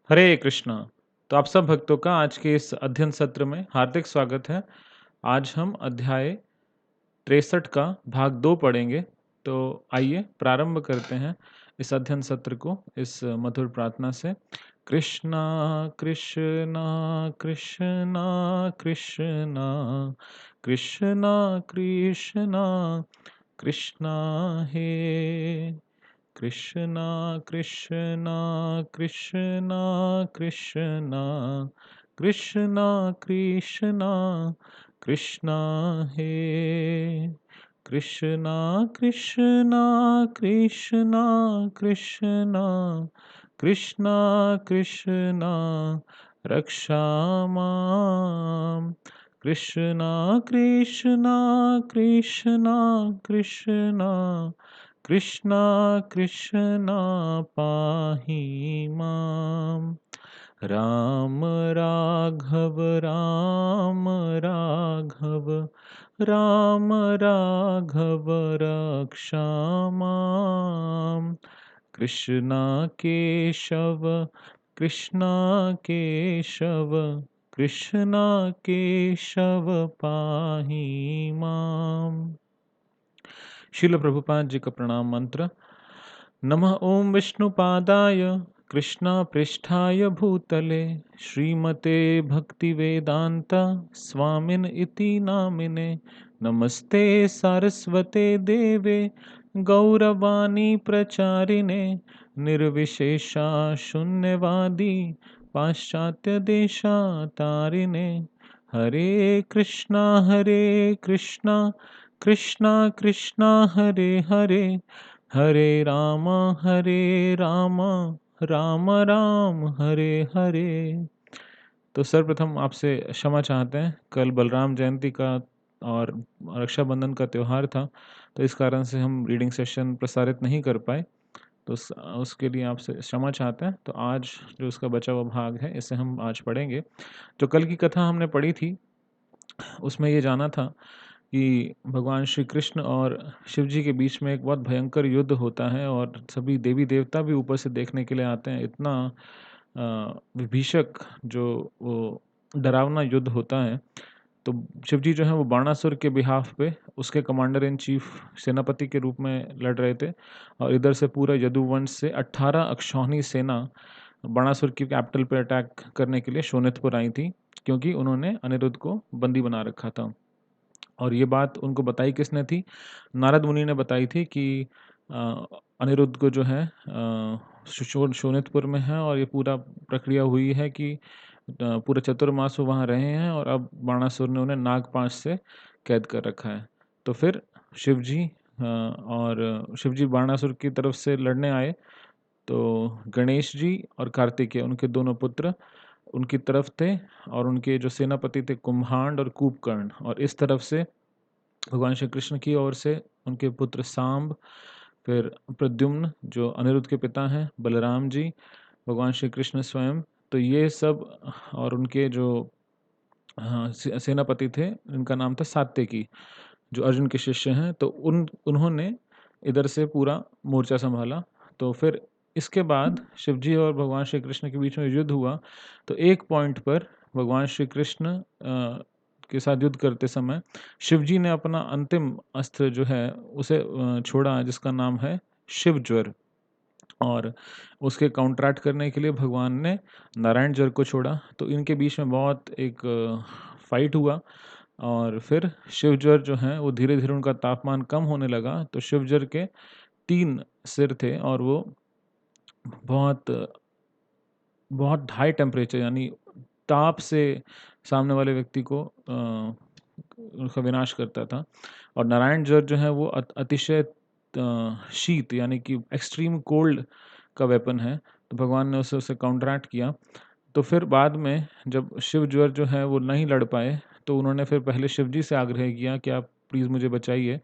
हरे कृष्णा। तो आप सब भक्तों का आज के इस अध्ययन सत्र में हार्दिक स्वागत है। आज हम अध्याय 63 का भाग 2 पढ़ेंगे। तो आइए प्रारंभ करते हैं इस अध्ययन सत्र को इस मधुर प्रार्थना से। कृष्णा कृष्णा कृष्णा कृष्णा कृष्णा कृष्णा कृष्णा हे कृष्णा कृष्णा कृष्णा कृष्णा कृष्णा कृष्णा कृष्णा हे कृष्णा कृष्णा कृष्णा कृष्णा कृष्णा कृष्णा रक्षा माम कृष्णा कृष्णा कृष्णा कृष्णा कृष्णा कृष्णा पाहि मां राम राघव राम राघव राम राघव रक्षा मां कृष्णा केशव कृष्णा केशव कृष्णा केशव पाहि मां। शिल प्रभुपाद जी का प्रणाम मंत्र। नमः ओम विष्णुपादाय कृष्णापृष्ठाय भूतले श्रीमते भक्तिवेदांत स्वामिन इति नामिने नमस्ते सारस्वते देवे गौरवाणी प्रचारिणे निर्विशेषा शून्यवादी पाश्चात्य देशातारिणे हरे कृष्णा कृष्णा कृष्णा हरे हरे हरे राम राम राम हरे हरे। तो सर्वप्रथम आपसे क्षमा चाहते हैं, कल बलराम जयंती का और रक्षाबंधन का त्यौहार था, तो इस कारण से हम रीडिंग सेशन प्रसारित नहीं कर पाए। तो उसके लिए आपसे क्षमा चाहते हैं। तो आज जो उसका बचा हुआ भाग है इसे हम आज पढ़ेंगे। जो कल की कथा हमने पढ़ी थी उसमें ये जाना था कि भगवान श्री कृष्ण और शिव जी के बीच में एक बहुत भयंकर युद्ध होता है और सभी देवी देवता भी ऊपर से देखने के लिए आते हैं। इतना विभीषक जो वो डरावना युद्ध होता है। तो शिव जी जो है वो बाणासुर के बिहाफ पे उसके कमांडर इन चीफ सेनापति के रूप में लड़ रहे थे और इधर से पूरा यदुवंश से 18 अक्षौहिणी सेना बाणासुर की कैपिटल पे अटैक करने के लिए शोनितपुर आई थी, क्योंकि उन्होंने अनिरुद्ध को बंदी बना रखा था। और ये बात उनको बताई किसने थी? नारद मुनि ने बताई थी कि अ, अनिरुद्ध को जो है शोनितपुर में है और ये पूरा प्रक्रिया हुई है कि पूरे चतुर्मास वो वहाँ रहे हैं और अब बाणासुर ने उन्हें नागपाश से कैद कर रखा है। तो फिर शिवजी और शिवजी बाणासुर की तरफ से लड़ने आए, तो गणेश जी और कार्तिकेय उनके दोनों पुत्र उनकी तरफ थे और उनके जो सेनापति थे कुम्हांड और कूपकर्ण, और इस तरफ से भगवान श्री कृष्ण की ओर से उनके पुत्र सांब, फिर प्रद्युम्न जो अनिरुद्ध के पिता हैं, बलराम जी, भगवान श्री कृष्ण स्वयं। तो ये सब और उनके जो सेनापति थे इनका नाम था सात्यकी, जो अर्जुन के शिष्य हैं। तो उन्होंने इधर से पूरा मोर्चा संभाला। तो फिर इसके बाद शिवजी और भगवान श्री कृष्ण के बीच में युद्ध हुआ। तो एक पॉइंट पर भगवान श्री कृष्ण के साथ युद्ध करते समय शिवजी ने अपना अंतिम अस्त्र जो है उसे छोड़ा, जिसका नाम है शिव ज्वर। और उसके काउंटरैक्ट करने के लिए भगवान ने नारायण ज्वर को छोड़ा। तो इनके बीच में बहुत एक फाइट हुआ और फिर शिव ज्वर जो है वो धीरे धीरे उनका तापमान कम होने लगा। तो शिव ज्वर के 3 सिर थे और वो बहुत बहुत हाई टेम्परेचर यानी ताप से सामने वाले व्यक्ति को उसका विनाश करता था। और नारायण ज्वर जो है वो अतिशय शीत यानी कि एक्सट्रीम कोल्ड का वेपन है। तो भगवान ने उसे काउंटरैक्ट किया। तो फिर बाद में जब शिव ज्वर जो है वो नहीं लड़ पाए, तो उन्होंने फिर पहले शिव जी से आग्रह किया कि आप प्लीज़ मुझे बचाइए।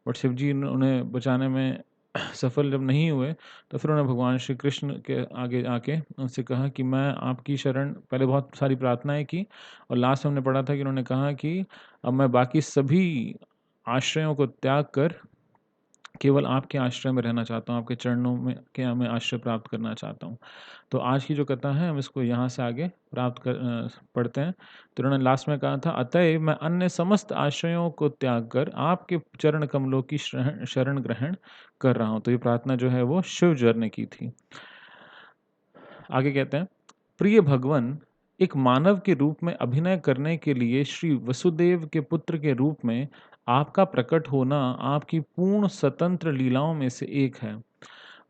बट शिव जी उन्हें बचाने में सफल जब नहीं हुए, तो फिर उन्होंने भगवान श्री कृष्ण के आगे आके उनसे कहा कि मैं आपकी शरण, पहले बहुत सारी प्रार्थनाएं की और लास्ट में हमने पढ़ा था कि उन्होंने कहा कि अब मैं बाकी सभी आश्रयों को त्याग कर केवल आपके आश्रय में रहना चाहता हूँ, आपके चरणों में के मैं आश्रय प्राप्त करना चाहता हूँ। तो आज की जो कथा है हम इसको यहाँ से आगे पढ़ते हैं। तो उन्होंने लास्ट में कहा था, अतएव मैं अन्य समस्त आश्रयों को त्याग कर आपके चरण कमलों की शरण शरण ग्रहण कर रहा हूँ। तो ये प्रार्थना जो है वो शिवजर ने की थी। आगे कहते हैं, प्रिय भगवन, एक मानव के रूप में अभिनय करने के लिए श्री वसुदेव के पुत्र के रूप में आपका प्रकट होना आपकी पूर्ण स्वतंत्र लीलाओं में से एक है।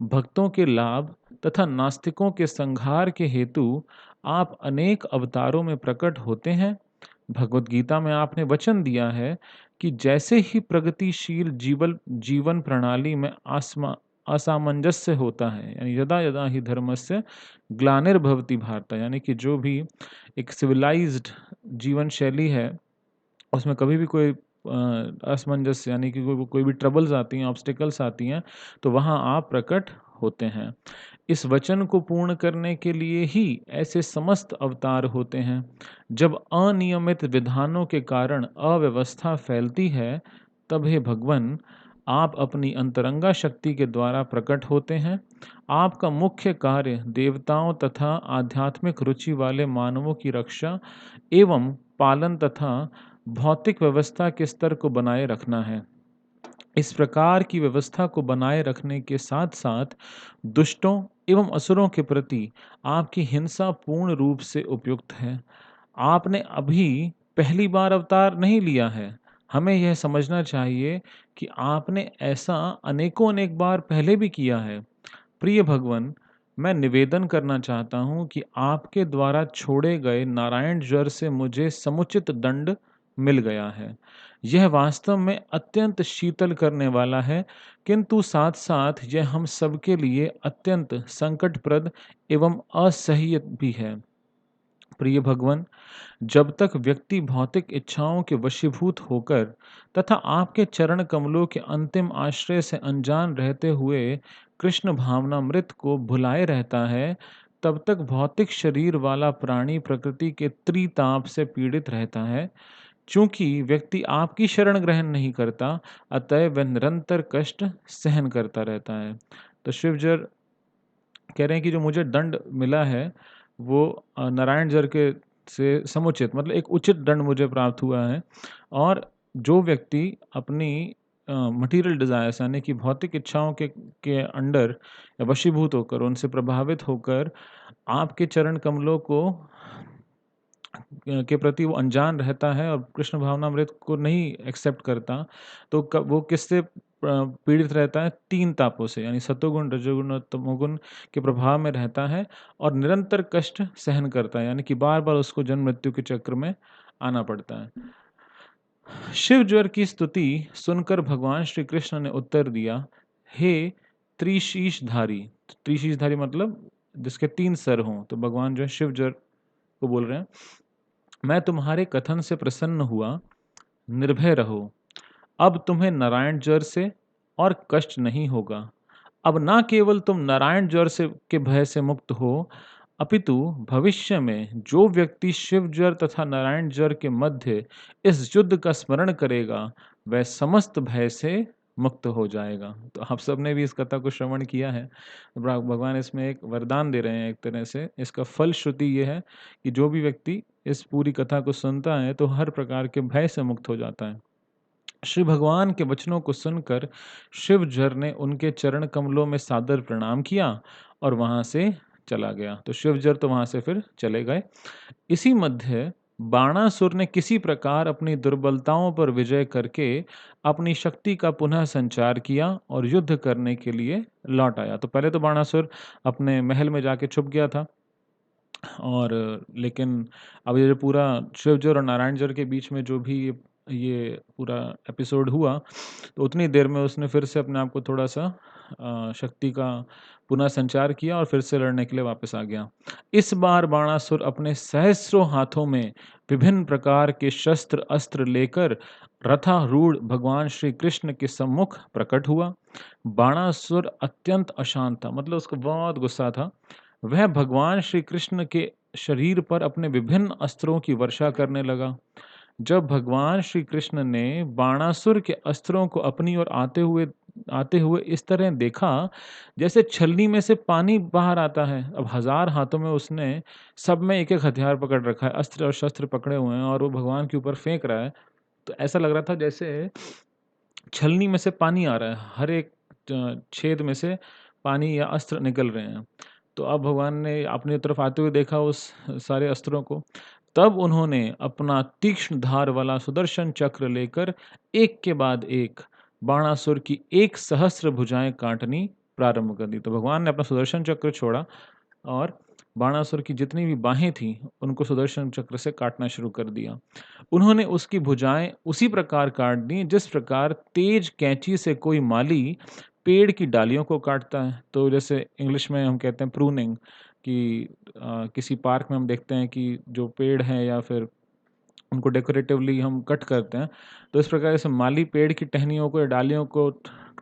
भक्तों के लाभ तथा नास्तिकों के संहार के हेतु आप अनेक अवतारों में प्रकट होते हैं। भगवत गीता में आपने वचन दिया है कि जैसे ही प्रगतिशील जीवन जीवन प्रणाली में असामंजस्य होता है, यानी यदा यदा ही धर्मस्य ग्लानिर्भवति भारत, यानी कि जो भी एक सिविलाइज्ड जीवन शैली है उसमें कभी भी कोई असमंजस यानी कि कोई भी ट्रबल्स आती हैं, ऑब्स्टिकल्स आती हैं, तो वहाँ आप प्रकट होते हैं। इस वचन को पूर्ण करने के लिए ही ऐसे समस्त अवतार होते हैं। जब अनियमित विधानों के कारण अव्यवस्था फैलती है, तब हे भगवन, आप अपनी अंतरंगा शक्ति के द्वारा प्रकट होते हैं। आपका मुख्य कार्य देवताओं तथा आध्यात्मिक रुचि वाले मानवों की रक्षा एवं पालन तथा भौतिक व्यवस्था के स्तर को बनाए रखना है। इस प्रकार की व्यवस्था को बनाए रखने के साथ साथ दुष्टों एवं असुरों के प्रति आपकी हिंसा पूर्ण रूप से उपयुक्त है। आपने अभी पहली बार अवतार नहीं लिया है। हमें यह समझना चाहिए कि आपने ऐसा अनेकों अनेक बार पहले भी किया है। प्रिय भगवन, मैं निवेदन करना चाहता हूँ कि आपके द्वारा छोड़े गए नारायण ज्वर से मुझे समुचित दंड मिल गया है। यह वास्तव में अत्यंत शीतल करने वाला है, किंतु साथ-साथ यह हम सबके लिए अत्यंत संकटप्रद एवं असह्य भी है। प्रिय भगवन, जब तक व्यक्ति भौतिक इच्छाओं के वशीभूत होकर तथा आपके चरण कमलों के अंतिम आश्रय से अनजान रहते हुए कृष्ण भावनामृत को भुलाए रहता है, तब तक भौतिक शरीर वाला प्राणी प्रकृति के त्रिताप से पीड़ित रहता है। चूंकि व्यक्ति आपकी शरण ग्रहण नहीं करता, अतः वह निरंतर कष्ट सहन करता रहता है। तो शिवजर कह रहे हैं कि जो मुझे दंड मिला है वो नारायण जर के से समुचित, मतलब एक उचित दंड मुझे प्राप्त हुआ है। और जो व्यक्ति अपनी मटेरियल डिजायर्स यानी कि भौतिक इच्छाओं के अंडर या वशीभूत होकर उनसे प्रभावित होकर आपके चरण कमलों को के प्रति वो अनजान रहता है और कृष्ण भावनामृत को नहीं एक्सेप्ट करता, तो वो किससे पीड़ित रहता है? तीन तापों से, यानी सतोगुण, रजोगुण और तमोगुण के प्रभाव में रहता है और निरंतर कष्ट सहन करता है, यानी कि बार बार उसको जन्म मृत्यु के चक्र में आना पड़ता है। शिव ज्वर की स्तुति सुनकर भगवान श्री कृष्ण ने उत्तर दिया, हे त्रिशीषधारी। त्रिशीषधारी मतलब जिसके तीन सर हों, तो भगवान जो है शिव ज्वर को बोल रहे हैं, मैं तुम्हारे कथन से प्रसन्न हुआ। निर्भय रहो, अब तुम्हें नारायण ज्वर से और कष्ट नहीं होगा। अब ना केवल तुम नारायण ज्वर से के भय से मुक्त हो, अपितु भविष्य में जो व्यक्ति शिव ज्वर तथा नारायण ज्वर के मध्य इस युद्ध का स्मरण करेगा, वह समस्त भय से मुक्त हो जाएगा। तो आप सबने भी इस कथा को श्रवण किया है। भगवान इसमें एक वरदान दे रहे हैं, एक तरह से इसका फल श्रुति ये है कि जो भी व्यक्ति इस पूरी कथा को सुनता है तो हर प्रकार के भय से मुक्त हो जाता है। श्री भगवान के वचनों को सुनकर शिवजर ने उनके चरण कमलों में सादर प्रणाम किया और वहां से चला गया। तो शिवजर तो वहां से फिर चले गए। इसी मध्य बाणासुर ने किसी प्रकार अपनी दुर्बलताओं पर विजय करके अपनी शक्ति का पुनः संचार किया और युद्ध करने के लिए लौट आया। तो पहले तो बाणासुर अपने महल में जाके छुप गया था, और लेकिन अब ये जो पूरा शिवजर और नारायणजर के बीच में जो भी ये पूरा एपिसोड हुआ, तो उतनी देर में उसने फिर से अपने आप को थोड़ा-सा शक्ति का पुनः संचार किया और फिर से लड़ने के लिए वापस आ गया। इस बार बाणासुर अपने सहस्रों हाथों में विभिन्न प्रकार के शस्त्र-अस्त्र लेकर रथारूढ़ भगवान श्री कृष्ण के सम्मुख प्रकट हुआ। बाणासुर अत्यंत अशांत था, मतलब उसको बहुत गुस्सा था। वह भगवान श्री कृष्ण के शरीर पर अपने विभिन्न अस्त्रों की वर्षा करने लगा। जब भगवान श्री कृष्ण ने बाणासुर के अस्त्रों को अपनी ओर आते हुए आते हुए इस तरह देखा जैसे छलनी में से पानी बाहर आता है। अब 1000 हाथों में उसने सब में एक-एक हथियार पकड़ रखा है, अस्त्र और शस्त्र पकड़े हुए हैं और वो भगवान के ऊपर फेंक रहा है। तो ऐसा लग रहा था जैसे छलनी में से पानी आ रहा है, हर एक छेद में से पानी या अस्त्र निकल रहे हैं। तो अब भगवान ने अपनी तरफ आते हुए देखा उस सारे अस्त्रों को। तब उन्होंने अपना तीक्ष्ण धार वाला सुदर्शन चक्र लेकर एक के बाद एक बाणासुर की 1 सहस्त्र भुजाएँ काटनी प्रारंभ कर दी। तो भगवान ने अपना सुदर्शन चक्र छोड़ा और बाणासुर की जितनी भी बाहें थीं, उनको सुदर्शन चक्र से काटना शुरू कर दिया। उन्होंने उसकी भुजाएँ उसी प्रकार काट दीं, जिस प्रकार तेज कैंची से कोई माली पेड़ की डालियों को काटता है। तो जैसे इंग्लिश में हम कहते हैं प्रूनिंग कि किसी पार्क में हम देखते हैं कि जो पेड़ हैं या फिर उनको डेकोरेटिवली हम कट करते हैं, तो इस प्रकार से माली पेड़ की टहनियों को या डालियों को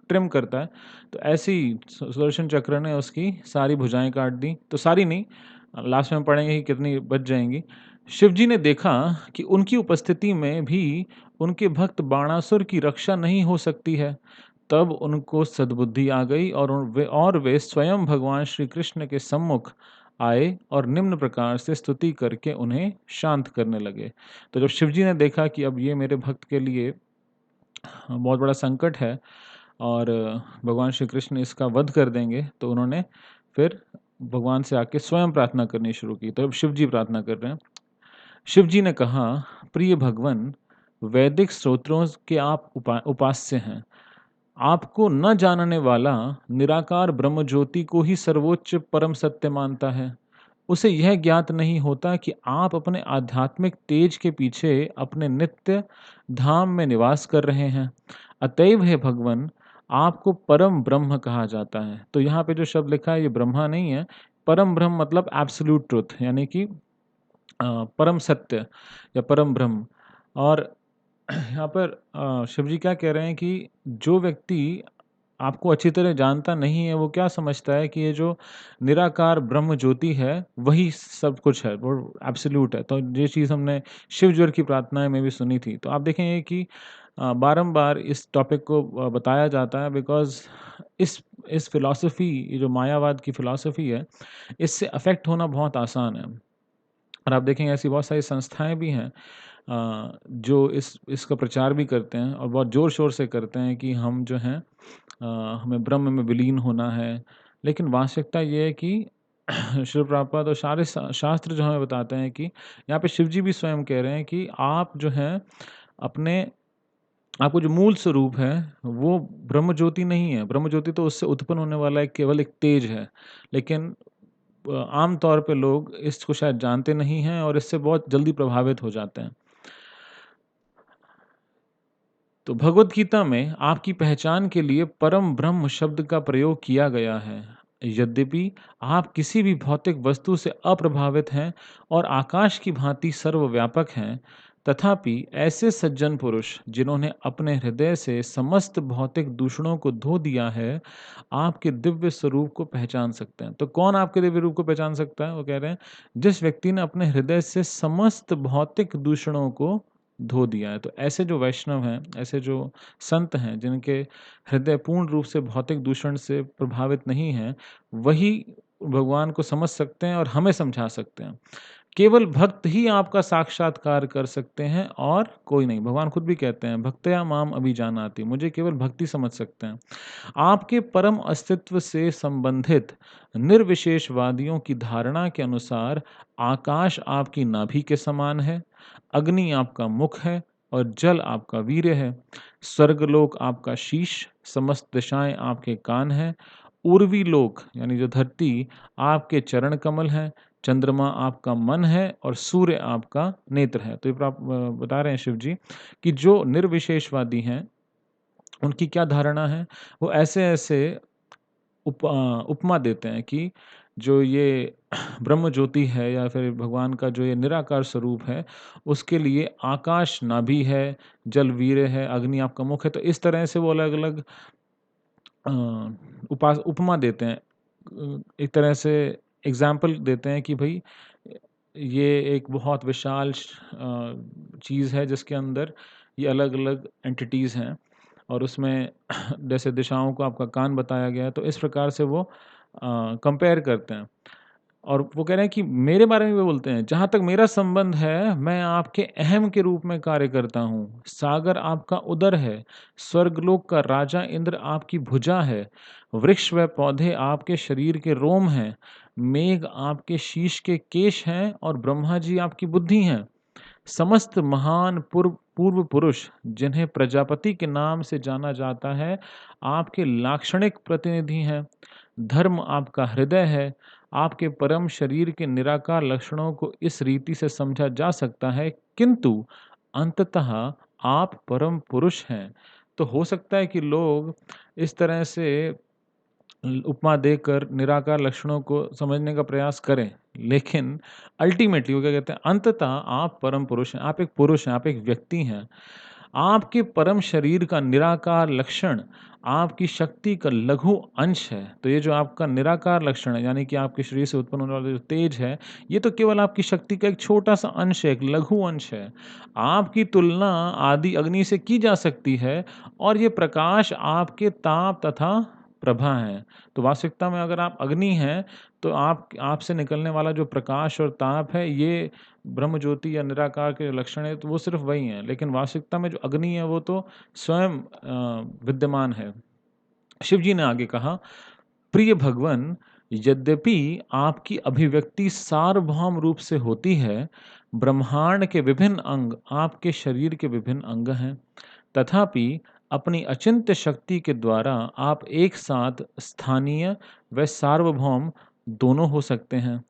ट्रिम करता है। तो ऐसे ही सुदर्शन चक्र ने उसकी सारी भुजाएँ काट दी। तो सारी नहीं, लास्ट में हम पढ़ेंगे कि कितनी बच जाएँगी। शिवजी ने देखा कि उनकी उपस्थिति में भी उनके भक्त बाणासुर की रक्षा नहीं हो सकती है। तब उनको सद्बुद्धि आ गई और वे स्वयं भगवान श्री कृष्ण के सम्मुख आए और निम्न प्रकार से स्तुति करके उन्हें शांत करने लगे। तो जब शिवजी ने देखा कि अब ये मेरे भक्त के लिए बहुत बड़ा संकट है और भगवान श्री कृष्ण इसका वध कर देंगे, तो उन्होंने फिर भगवान से आके स्वयं प्रार्थना करनी शुरू की। तो अब शिव जी प्रार्थना कर रहे हैं। शिव जी ने कहा, प्रिय भगवन, वैदिक स्तोत्रों के आप उपास्य हैं। आपको न जानने वाला निराकार ब्रह्म ज्योति को ही सर्वोच्च परम सत्य मानता है। उसे यह ज्ञात नहीं होता कि आप अपने आध्यात्मिक तेज के पीछे अपने नित्य धाम में निवास कर रहे हैं। अतएव हे भगवन, आपको परम ब्रह्म कहा जाता है। तो यहाँ पे जो शब्द लिखा है ये ब्रह्मा नहीं है। परम ब्रह्म मतलब एब्सोल्यूट ट्रुथ, यानी कि परम सत्य या परम ब्रह्म। और यहाँ पर शिव जी क्या कह रहे हैं कि जो व्यक्ति आपको अच्छी तरह जानता नहीं है, वो क्या समझता है कि ये जो निराकार ब्रह्म ज्योति है, वही सब कुछ है, वो एब्सोल्यूट है। तो ये चीज़ हमने शिव ज्वर की प्रार्थनाएँ में भी सुनी थी। तो आप देखेंगे कि बारंबार इस टॉपिक को बताया जाता है बिकॉज़ इस फ़िलॉसफ़ी, ये जो मायावाद की फ़िलॉसफ़ी है, इससे अफ़ेक्ट होना बहुत आसान है। और आप देखेंगे ऐसी बहुत सारी संस्थाएँ भी हैं जो इसका प्रचार भी करते हैं और बहुत ज़ोर-शोर से करते हैं कि हम जो हैं हमें ब्रह्म में विलीन होना है। लेकिन वास्तविकता ये है कि शिल प्रभुपाद और सारे शास्त्र जो हमें बताते हैं कि यहाँ पे शिव जी भी स्वयं कह रहे हैं कि आप जो हैं अपने आपको जो मूल स्वरूप है, वो ब्रह्म ज्योति नहीं है। ब्रह्म ज्योति तो उससे उत्पन्न होने वाला एक केवल एक तेज है। लेकिन आम तौर पे लोग इसको शायद जानते नहीं हैं और इससे बहुत जल्दी प्रभावित हो जाते हैं। तो भगवद गीता में आपकी पहचान के लिए परम ब्रह्म शब्द का प्रयोग किया गया है। यद्यपि आप किसी भी भौतिक वस्तु से अप्रभावित हैं और आकाश की भांति सर्वव्यापक हैं, तथापि ऐसे सज्जन पुरुष जिन्होंने अपने हृदय से समस्त भौतिक दूषणों को धो दिया है, आपके दिव्य स्वरूप को पहचान सकते हैं। तो कौन आपके दिव्य रूप को पहचान सकता है? वो कह रहे हैं, जिस व्यक्ति ने अपने हृदय से समस्त भौतिक दूषणों को धो दिया है। तो ऐसे जो वैष्णव हैं, ऐसे जो संत हैं, जिनके हृदय पूर्ण रूप से भौतिक दूषण से प्रभावित नहीं हैं, वही भगवान को समझ सकते हैं और हमें समझा सकते हैं। केवल भक्त ही आपका साक्षात्कार कर सकते हैं और कोई नहीं। भगवान खुद भी कहते हैं, भक्तया माम अभिजानाति, मुझे केवल भक्ति समझ सकते हैं। आपके परम अस्तित्व से संबंधित निर्विशेषवादियों की धारणा के अनुसार आकाश आपकी नाभि के समान है, अग्नि आपका मुख है और जल आपका वीर्य है। स्वर्गलोक आपका शीश, समस्त दिशाएं आपके कान हैं। उर्वी लोक यानी जो धरती आपके चरण कमल हैं। चंद्रमा आपका मन है और सूर्य आपका नेत्र है। तो ये बता रहे हैं शिव जी कि जो निर्विशेषवादी हैं, उनकी क्या धारणा है? वो ऐसे-ऐसे उपमा देते हैं कि जो ये ब्रह्म ज्योति है या फिर भगवान का जो ये निराकार स्वरूप है, उसके लिए आकाश नाभि है, जल वीर्य है, अग्नि आपका मुख है। तो इस तरह से वो अलग-अलग अ, उपमा देते हैं। एक तरह से एग्ज़ाम्पल देते हैं कि भई ये एक बहुत विशाल चीज़ है जिसके अंदर ये अलग-अलग एंटिटीज़ हैं। और उसमें जैसे दिशाओं को आपका कान बताया गया है, तो इस प्रकार से वो कंपेयर करते हैं। और वो कह रहे हैं कि मेरे बारे में भी बोलते हैं, जहाँ तक मेरा संबंध है, मैं आपके अहम के रूप में कार्य करता हूँ। सागर आपका उदर है, स्वर्गलोक का राजा इंद्र आपकी भुजा है, वृक्ष व पौधे आपके शरीर के रोम हैं, मेघ आपके शीश के केश हैं और ब्रह्मा जी आपकी बुद्धि हैं। समस्त महान पूर्व पुरुष जिन्हें प्रजापति के नाम से जाना जाता है, आपके लाक्षणिक प्रतिनिधि हैं। धर्म आपका हृदय है। आपके परम शरीर के निराकार लक्षणों को इस रीति से समझा जा सकता है, किंतु अंततः आप परम पुरुष हैं। तो हो सकता है कि लोग इस तरह से उपमा देकर निराकार लक्षणों को समझने का प्रयास करें, लेकिन अल्टीमेटली वो क्या कहते हैं, अंततः आप परम पुरुष हैं, आप एक पुरुष हैं, आप एक व्यक्ति हैं। आपके परम शरीर का निराकार लक्षण आपकी शक्ति का लघु अंश है। तो ये जो आपका निराकार लक्षण है, यानी कि आपके शरीर से उत्पन्न होने वाला जो तेज है, ये तो केवल आपकी शक्ति का एक छोटा-सा अंश है, एक लघु अंश है। आपकी तुलना आदि अग्नि से की जा सकती है और ये प्रकाश आपके ताप तथा प्रभा है। तो वास्तविकता में अगर आप अग्नि हैं, तो आपसे निकलने वाला जो प्रकाश और ताप है, ये ब्रह्म ज्योति या निराकार के लक्षण है, तो वो सिर्फ वही हैं। लेकिन वास्तविकता में जो अग्नि है, वो तो स्वयं विद्यमान है। शिव जी ने आगे कहा, प्रिय भगवन, यद्यपि आपकी अभिव्यक्ति सार्वभौम रूप से होती है, ब्रह्मांड के विभिन्न अंग आपके शरीर के विभिन्न अंग हैं, तथापि अपनी अचिंत्य शक्ति के द्वारा आप एक साथ स्थानीय व सार्वभौम दोनों हो सकते हैं।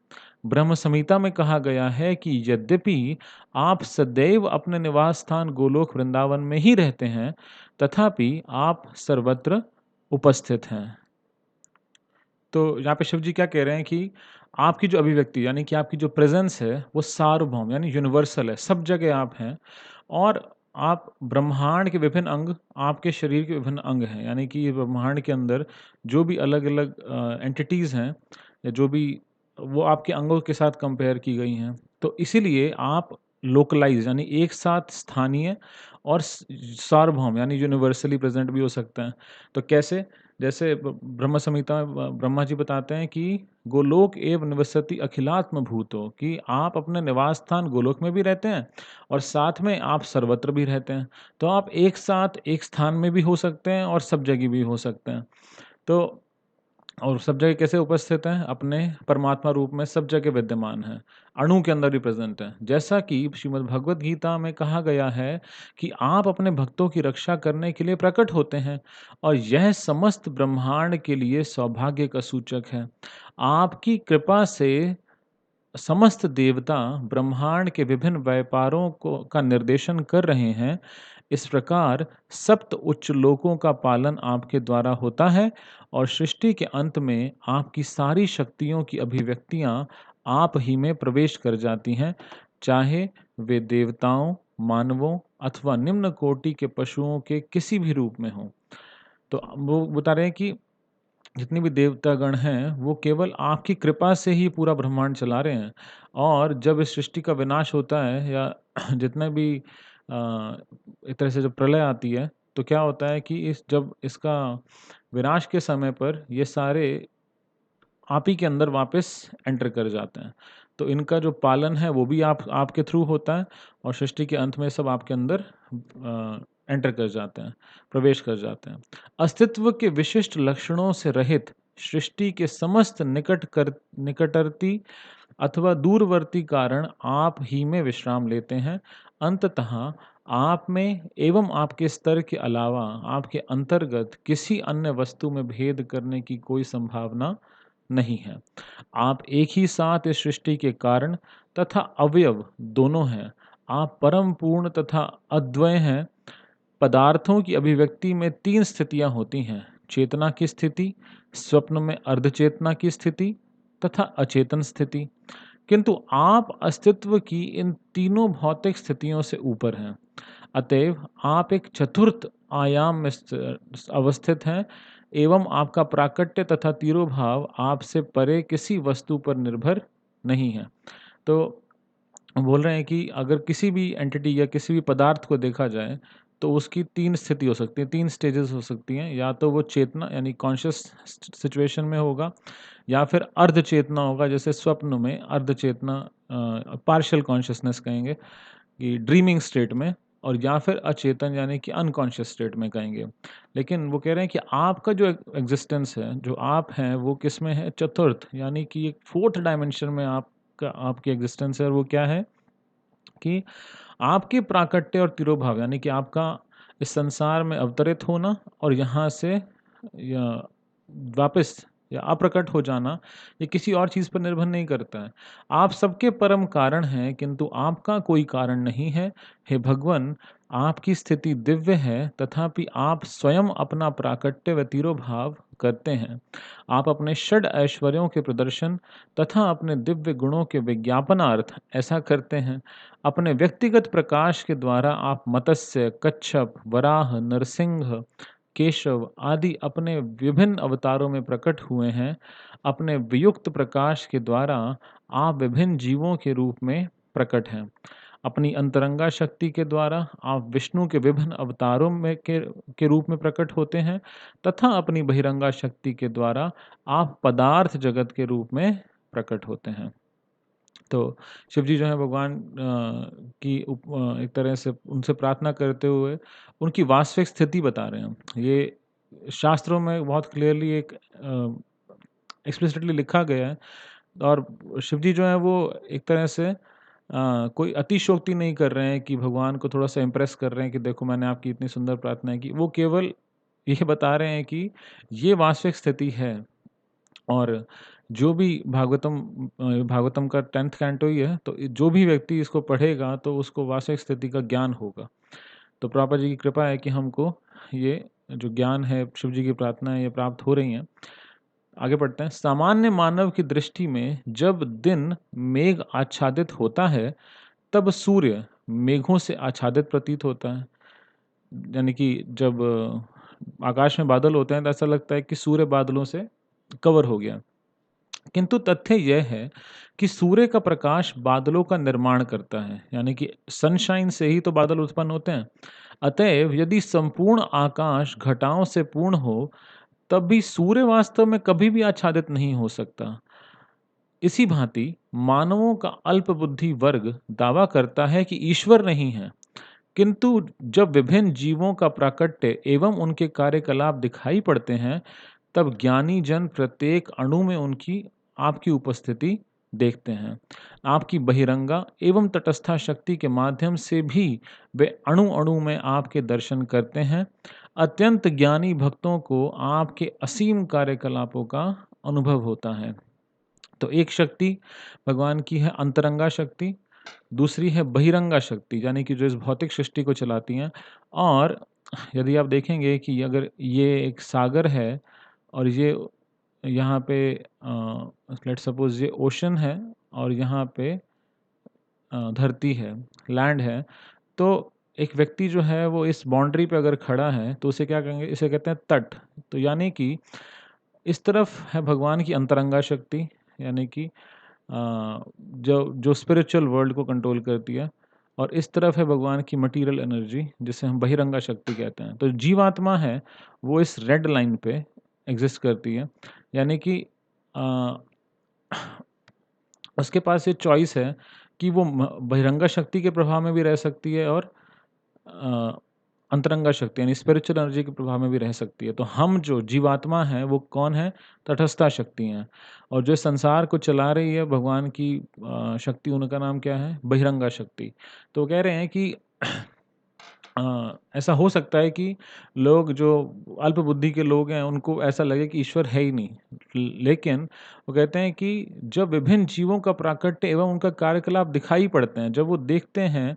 ब्रह्म संहिता में कहा गया है कि यद्यपि आप सदैव अपने निवास स्थान गोलोक वृंदावन में ही रहते हैं, तथापि आप सर्वत्र उपस्थित हैं। तो यहाँ पे शिव जी क्या कह रहे हैं कि आपकी जो अभिव्यक्ति यानी कि आपकी जो प्रेजेंस है, वो सार्वभौम यानी यूनिवर्सल है, सब जगह आप हैं और आप ब्रह्मांड के विभिन्न अंग आपके शरीर के विभिन्न अंग हैं। यानी कि ब्रह्मांड के अंदर जो भी अलग-अलग एंटिटीज़ हैं या जो भी वो आपके अंगों के साथ कंपेयर की गई हैं। तो इसीलिए आप लोकलाइज़ यानी एक साथ स्थानीय और सार्वभौम यानी यूनिवर्सली प्रेज़ेंट भी हो सकते हैं। तो कैसे? जैसे ब्रह्म संहिता में ब्रह्मा जी बताते हैं कि गोलोक एव निवसति अखिलात्म भूतो, कि आप अपने निवास स्थान गोलोक में भी रहते हैं और साथ में आप सर्वत्र भी रहते हैं। तो आप एक साथ एक स्थान में भी हो सकते हैं और सब जगह भी हो सकते हैं। तो और सब जगह कैसे उपस्थित हैं? अपने परमात्मा रूप में सब जगह विद्यमान हैं, अणु के अंदर भी प्रेज़ेंट हैं। जैसा कि श्रीमद् भगवद गीता में कहा गया है कि आप अपने भक्तों की रक्षा करने के लिए प्रकट होते हैं और यह समस्त ब्रह्मांड के लिए सौभाग्य का सूचक है। आपकी कृपा से समस्त देवता ब्रह्मांड के विभिन्न व्यापारों को का निर्देशन कर रहे हैं। इस प्रकार सप्त उच्च लोकों का पालन आपके द्वारा होता है और सृष्टि के अंत में आपकी सारी शक्तियों की अभिव्यक्तियां आप ही में प्रवेश कर जाती हैं, चाहे वे देवताओं, मानवों अथवा निम्न कोटि के पशुओं के किसी भी रूप में हों। तो वो बता रहे हैं कि जितनी भी देवतागण हैं, वो केवल आपकी कृपा से ही पूरा ब्रह्मांड चला रहे हैं और जब इस सृष्टि का विनाश होता है या जितने भी एक तरह से जब प्रलय आती है, तो क्या होता है कि जब इसका विनाश के समय पर ये सारे आप ही के अंदर वापस एंटर कर जाते हैं। तो इनका जो पालन है वो भी आपके थ्रू होता है और सृष्टि के अंत में सब आपके अंदर एंटर कर जाते हैं, प्रवेश कर जाते हैं। अस्तित्व के विशिष्ट लक्षणों से रहित सृष्टि के समस्त निकटवर्ती अथवा दूरवर्ती कारण आप ही में विश्राम लेते हैं। अंततः आप में एवं आपके स्तर के अलावा आपके अंतर्गत किसी अन्य वस्तु में भेद करने की कोई संभावना नहीं है। आप एक ही साथ इस सृष्टि के कारण तथा अवयव दोनों हैं। आप परम पूर्ण तथा अद्वय हैं। पदार्थों की अभिव्यक्ति में 3 स्थितियाँ होती हैं, चेतना की स्थिति, स्वप्न में अर्धचेतना की स्थिति तथा अचेतन स्थिति। किंतु आप अस्तित्व की इन तीनों भौतिक स्थितियों से ऊपर हैं। अतएव आप एक चतुर्थ आयाम में अवस्थित हैं एवं आपका प्राकट्य तथा तिरोभाव आपसे परे किसी वस्तु पर निर्भर नहीं है। तो बोल रहे हैं कि अगर किसी भी एंटिटी या किसी भी पदार्थ को देखा जाए, तो उसकी 3 स्थिति हो सकती है, 3 स्टेजेस हो सकती हैं। या तो वो चेतना यानी कॉन्शियस सिचुएशन में होगा, या फिर अर्ध चेतना होगा, जैसे स्वप्न में अर्ध चेतना, पार्शियल कॉन्शियसनेस कहेंगे कि ड्रीमिंग स्टेट में, और या फिर अचेतन यानी कि अनकॉन्शियस स्टेट में कहेंगे। लेकिन वो कह रहे हैं कि आपका जो एग्जिस्टेंस है, जो आप हैं, वो किस में है? चतुर्थ यानी कि एक फोर्थ डायमेंशन में आपका आपकी एग्जिस्टेंस है। और वो क्या है कि आपके प्राकट्य और तिरोभाव यानी कि आपका इस संसार में अवतरित होना और यहाँ से या वापस या अप्रकट हो जाना, ये किसी और चीज़ पर निर्भर नहीं करता है। आप सबके परम कारण हैं, किंतु आपका कोई कारण नहीं है। हे भगवन, आपकी स्थिति दिव्य है, तथापि आप स्वयं अपना प्राकट्य व तिरोभाव करते हैं। आप अपने षड ऐश्वर्यों के प्रदर्शन तथा अपने दिव्य गुणों के विज्ञापनार्थ ऐसा करते हैं। अपने व्यक्तिगत प्रकाश के द्वारा आप मत्स्य, कच्छप, वराह, नरसिंह, केशव आदि अपने विभिन्न अवतारों में प्रकट हुए हैं। अपने वियुक्त प्रकाश के द्वारा आप विभिन्न जीवों के रूप में प्रकट हैं। अपनी अंतरंगा शक्ति के द्वारा आप विष्णु के विभिन्न अवतारों में के रूप में प्रकट होते हैं, तथा अपनी बहिरंगा शक्ति के द्वारा आप पदार्थ जगत के रूप में प्रकट होते हैं। तो शिव जी जो है भगवान की एक तरह से उनसे प्रार्थना करते हुए उनकी वास्तविक स्थिति बता रहे हैं। ये शास्त्रों में बहुत क्लियरली एक एक्सप्लिसिटली लिखा गया है। और शिव जी जो है वो एक तरह से कोई अतिशयोक्ति नहीं कर रहे हैं कि भगवान को थोड़ा सा इम्प्रेस कर रहे हैं कि देखो मैंने आपकी इतनी सुंदर प्रार्थना की। वो केवल ये बता रहे हैं कि ये वास्तविक स्थिति है। और जो भी भागवतम का 10th कैंटो ही है, तो जो भी व्यक्ति इसको पढ़ेगा तो उसको वास्तविक स्थिति का ज्ञान होगा। तो प्रभुपाद जी की कृपा है कि हमको ये जो ज्ञान है, शिव जी की प्रार्थना है, ये प्राप्त हो रही हैं। आगे बढ़ते हैं। सामान्य मानव की दृष्टि में जब दिन मेघ आच्छादित होता है, तब सूर्य मेघों से आच्छादित प्रतीत होता है। यानी कि जब आकाश में बादल होते हैं तो ऐसा लगता है कि सूर्य बादलों से कवर हो गया। किंतु तथ्य यह है कि सूर्य का प्रकाश बादलों का निर्माण करता है, यानी कि सनशाइन से ही तो बादल उत्पन्न होते हैं। अतएव यदि संपूर्ण आकाश घटाओं से पूर्ण हो, तब भी सूर्य वास्तव में कभी भी आच्छादित नहीं हो सकता। इसी भांति मानवों का अल्प बुद्धि वर्ग दावा करता है कि ईश्वर नहीं है, किंतु जब विभिन्न जीवों का प्राकट्य एवं उनके कार्यकलाप दिखाई पड़ते हैं, तब ज्ञानी जन प्रत्येक अणु में उनकी आपकी उपस्थिति देखते हैं। आपकी बहिरंगा एवं तटस्था शक्ति के माध्यम से भी वे अणु अणु में आपके दर्शन करते हैं। अत्यंत ज्ञानी भक्तों को आपके असीम कार्यकलापों का अनुभव होता है। तो एक शक्ति भगवान की है अंतरंगा शक्ति, दूसरी है बहिरंगा शक्ति यानी कि जो इस भौतिक सृष्टि को चलाती हैं। और यदि आप देखेंगे कि अगर ये एक सागर है और ये यहाँ पे लेट्स सपोज ये ओशन है और यहाँ पे धरती है, लैंड है, तो एक व्यक्ति जो है वो इस बाउंड्री पे अगर खड़ा है तो उसे क्या कहेंगे? इसे कहते हैं तट। तो यानी कि इस तरफ है भगवान की अंतरंगा शक्ति, यानी कि जो जो स्पिरिचुअल वर्ल्ड को कंट्रोल करती है, और इस तरफ है भगवान की मटीरियल एनर्जी जिसे हम बहिरंगा शक्ति कहते हैं। तो जीवात्मा है वो इस रेड लाइन पे एग्जिस्ट करती है, यानी कि अ, उसके पास ये चॉइस है कि वो बहिरंगा शक्ति के प्रभाव में भी रह सकती है और अ, अंतरंगा शक्ति यानी स्पिरिचुअल एनर्जी के प्रभाव में भी रह सकती है। तो हम जो जीवात्मा है वो कौन है? तटस्था शक्ति हैं। और जो संसार को चला रही है भगवान की शक्ति, उनका नाम क्या है? बहिरंगा शक्ति। तो वो कह रहे हैं कि ऐसा हो सकता है कि लोग जो अल्प बुद्धि के लोग हैं उनको ऐसा लगे कि ईश्वर है ही नहीं। लेकिन वो कहते हैं कि जब विभिन्न जीवों का प्राकट्य एवं उनका कार्यकलाप दिखाई पड़ते हैं, जब वो देखते हैं,